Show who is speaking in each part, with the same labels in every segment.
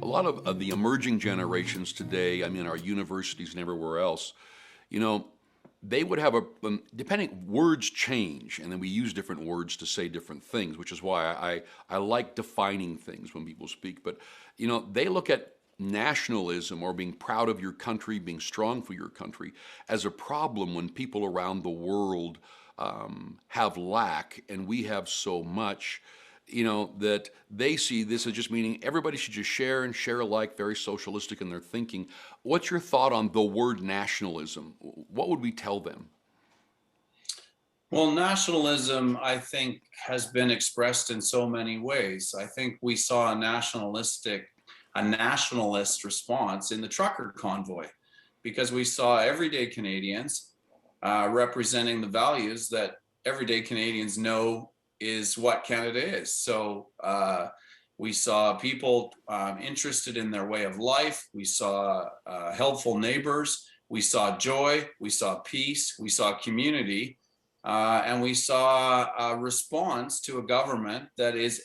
Speaker 1: A lot of the emerging generations today, I mean, our universities and everywhere else, you know, they would have depending, words change, and then we use different words to say different things, which is why I like defining things when people speak. But, they look at nationalism or being proud of your country, being strong for your country, as a problem when people around the world have lack and we have so much, that they see this as just meaning everybody should just share and share alike, very socialistic in their thinking. What's your thought on the word nationalism? What would we tell them?
Speaker 2: Well, nationalism, I think, has been expressed in so many ways. I think we saw a nationalist response in the trucker convoy, because we saw everyday Canadians representing the values that everyday Canadians know is what Canada is. So we saw people interested in their way of life. We saw helpful neighbors. We saw joy. We saw peace. We saw community. And we saw a response to a government that is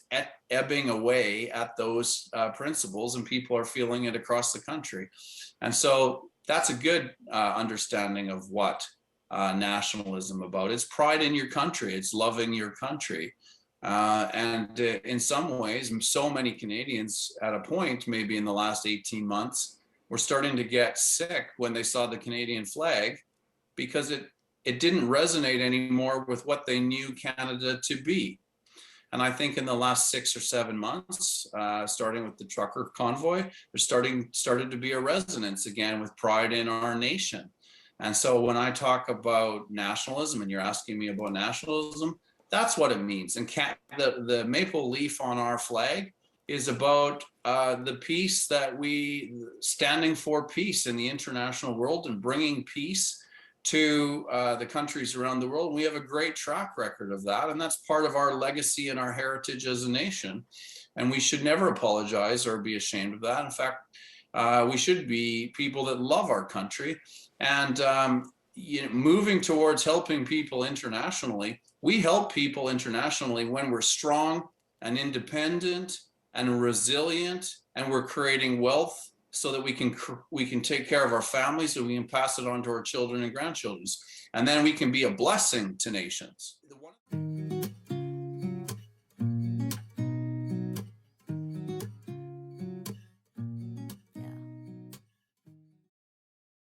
Speaker 2: ebbing away at those principles, and people are feeling it across the country. And so that's a good understanding of what nationalism about. It's pride in your country. It's loving your country. And in some ways, so many Canadians at a point, maybe in the last 18 months, were starting to get sick when they saw the Canadian flag, because it didn't resonate anymore with what they knew Canada to be. And I think in the last 6 or 7 months, starting with the trucker convoy, there started to be a resonance again with pride in our nation. And so when I talk about nationalism, and you're asking me about nationalism, that's what it means. And the maple leaf on our flag is about the peace standing for peace in the international world and bringing peace to the countries around the world. We have a great track record of that, and that's part of our legacy and our heritage as a nation. And we should never apologize or be ashamed of that. In fact, we should be people that love our country. And moving towards helping people internationally, we help people internationally when we're strong and independent and resilient, and we're creating wealth so that we can take care of our families, so we can pass it on to our children and grandchildren, and then we can be a blessing to nations.